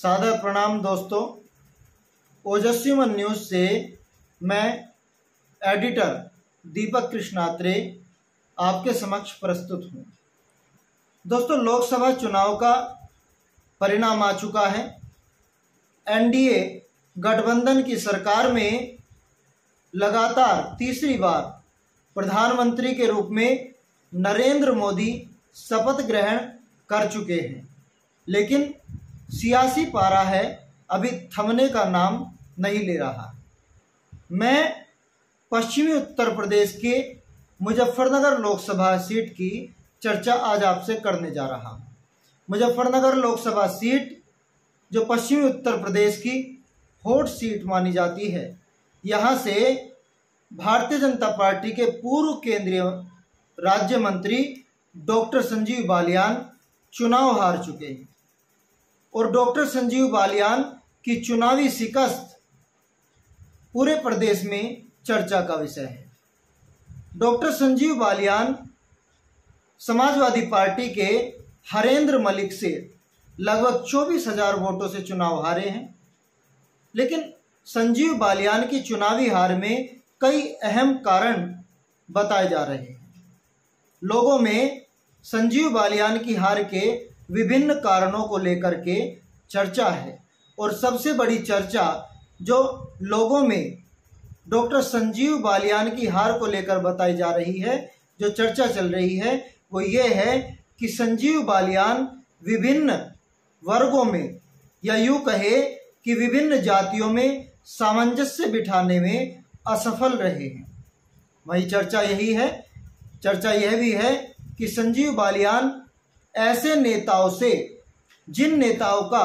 सादर प्रणाम दोस्तों। ओजस्वीमन न्यूज़ से मैं एडिटर दीपक कृष्णात्रे आपके समक्ष प्रस्तुत हूँ। दोस्तों, लोकसभा चुनाव का परिणाम आ चुका है। एनडीए गठबंधन की सरकार में लगातार तीसरी बार प्रधानमंत्री के रूप में नरेंद्र मोदी शपथ ग्रहण कर चुके हैं, लेकिन सियासी पारा है अभी थमने का नाम नहीं ले रहा। मैं पश्चिमी उत्तर प्रदेश के मुजफ्फरनगर लोकसभा सीट की चर्चा आज आपसे करने जा रहा हूँ। मुजफ्फरनगर लोकसभा सीट जो पश्चिमी उत्तर प्रदेश की हॉट सीट मानी जाती है, यहाँ से भारतीय जनता पार्टी के पूर्व केंद्रीय राज्य मंत्री डॉक्टर संजीव बालियान चुनाव हार चुके हैं और डॉक्टर संजीव बालियान की चुनावी शिकस्त पूरे प्रदेश में चर्चा का विषय है। डॉक्टर संजीव बालियान समाजवादी पार्टी के हरेंद्र मलिक से लगभग 24,000 वोटों से चुनाव हारे हैं, लेकिन संजीव बालियान की चुनावी हार में कई अहम कारण बताए जा रहे हैं। लोगों में संजीव बालियान की हार के विभिन्न कारणों को लेकर के चर्चा है और सबसे बड़ी चर्चा जो लोगों में डॉक्टर संजीव बालियान की हार को लेकर बताई जा रही है, जो चर्चा चल रही है, वो ये है कि संजीव बालियान विभिन्न वर्गों में या यूँ कहे कि विभिन्न जातियों में सामंजस्य बिठाने में असफल रहे हैं। वही चर्चा यह भी है कि संजीव बालियान ऐसे नेताओं से, जिन नेताओं का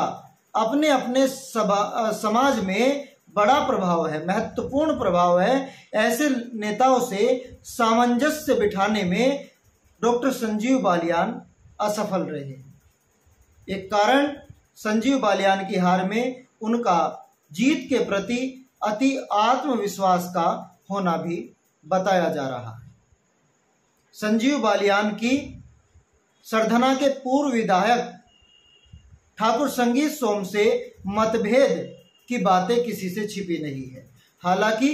अपने अपने समाज में बड़ा प्रभाव है, महत्वपूर्ण प्रभाव है, ऐसे नेताओं से सामंजस्य बिठाने में डॉक्टर संजीव बालियान असफल रहे। एक कारण संजीव बालियान की हार में उनका जीत के प्रति अति आत्मविश्वास का होना भी बताया जा रहा है। संजीव बालियान की सरधना के पूर्व विधायक ठाकुर संगीत सोम से मतभेद की बातें किसी से छिपी नहीं है। हालांकि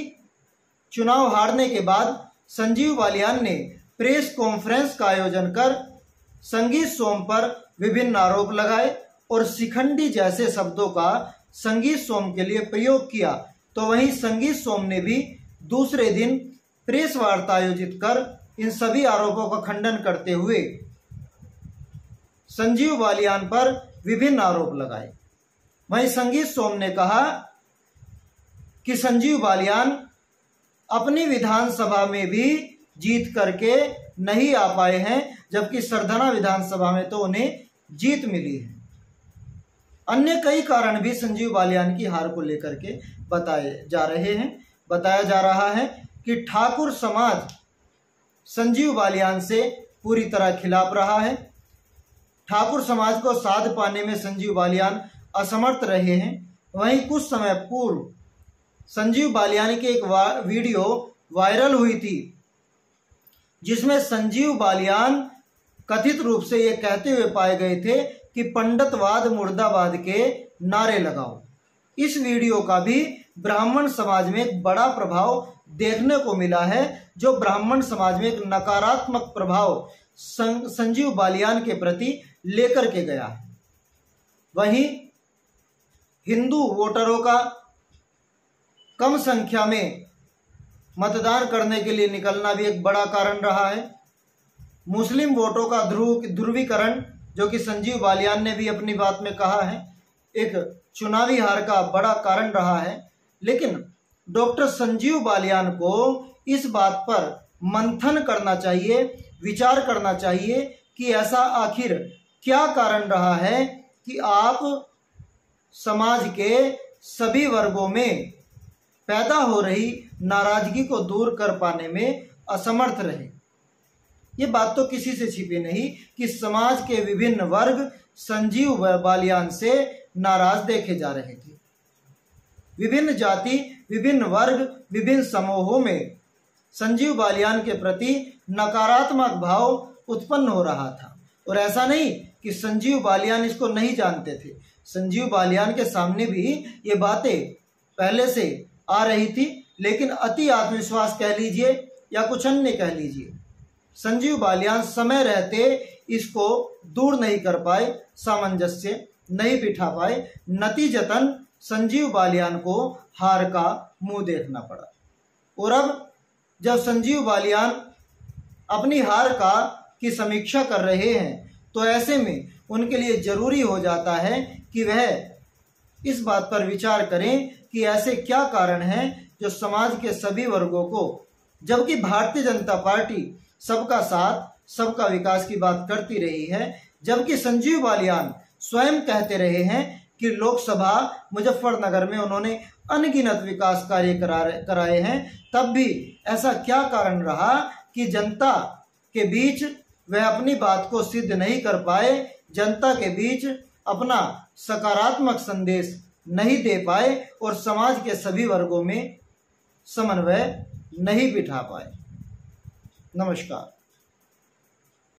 चुनाव हारने के बाद संजीव बालियान ने प्रेस कॉन्फ्रेंस का आयोजन कर संगीत सोम पर विभिन्न आरोप लगाए और शिखंडी जैसे शब्दों का संगीत सोम के लिए प्रयोग किया। तो वहीं संगीत सोम ने भी दूसरे दिन प्रेस वार्ता आयोजित कर इन सभी आरोपों का खंडन करते हुए संजीव बालियान पर विभिन्न आरोप लगाए। वहीं संगीत सोम ने कहा कि संजीव बालियान अपनी विधानसभा में भी जीत करके नहीं आ पाए हैं, जबकि सरधना विधानसभा में तो उन्हें जीत मिली है। अन्य कई कारण भी संजीव बालियान की हार को लेकर के बताए जा रहे हैं। बताया जा रहा है कि ठाकुर समाज संजीव बालियान से पूरी तरह खिलाफ रहा है। ठाकुर समाज को साध पाने में संजीव बालियान असमर्थ रहे हैं। वहीं कुछ समय पूर्व संजीव बालियान की एक वीडियो वायरल हुई थी, जिसमें संजीव बालियान कथित रूप से ये कहते हुए पाए गए थे कि पंडितवाद मुर्दाबाद के नारे लगाओ। इस वीडियो का भी ब्राह्मण समाज में एक बड़ा प्रभाव देखने को मिला है, जो ब्राह्मण समाज में एक नकारात्मक प्रभाव संजीव बालियान के प्रति लेकर के गया है। वहीं हिंदू वोटरों का कम संख्या में मतदान करने के लिए निकलना भी एक बड़ा कारण रहा है। मुस्लिम वोटों का ध्रुवीकरण, जो कि संजीव बालियान ने भी अपनी बात में कहा है, एक चुनावी हार का बड़ा कारण रहा है। लेकिन डॉक्टर संजीव बालियान को इस बात पर मंथन करना चाहिए, विचार करना चाहिए कि ऐसा आखिर क्या कारण रहा है कि आप समाज के सभी वर्गों में पैदा हो रही नाराजगी को दूर कर पाने में असमर्थ रहे। ये बात तो किसी से छिपी नहीं कि समाज के विभिन्न वर्ग संजीव बालियान से नाराज देखे जा रहे थे। विभिन्न जाति, विभिन्न वर्ग, विभिन्न समूहों में संजीव बालियान के प्रति नकारात्मक भाव उत्पन्न हो रहा था। और ऐसा नहीं कि संजीव बालियान इसको नहीं जानते थे, संजीव बालियान के सामने भी ये बातें पहले से आ रही थी, लेकिन अति आत्मविश्वास कह लीजिए या कुछ अन्य कह लीजिए, संजीव बालियान समय रहते इसको दूर नहीं कर पाए, सामंजस्य नहीं बिठा पाए। नतीजतन संजीव बालियान को हार का मुंह देखना पड़ा। और अब जब संजीव बालियान अपनी हार की समीक्षा कर रहे हैं, तो ऐसे में उनके लिए जरूरी हो जाता है कि वह इस बात पर विचार करें कि ऐसे क्या कारण हैं जो समाज के सभी वर्गों को, जबकि भारतीय जनता पार्टी सबका साथ सबका विकास की बात करती रही है, जबकि संजीव बालियान स्वयं कहते रहे हैं कि लोकसभा मुजफ्फरनगर में उन्होंने अनगिनत विकास कार्य कराए हैं, तब भी ऐसा क्या कारण रहा कि जनता के बीच वह अपनी बात को सिद्ध नहीं कर पाए, जनता के बीच अपना सकारात्मक संदेश नहीं दे पाए और समाज के सभी वर्गों में समन्वय नहीं बिठा पाए। नमस्कार।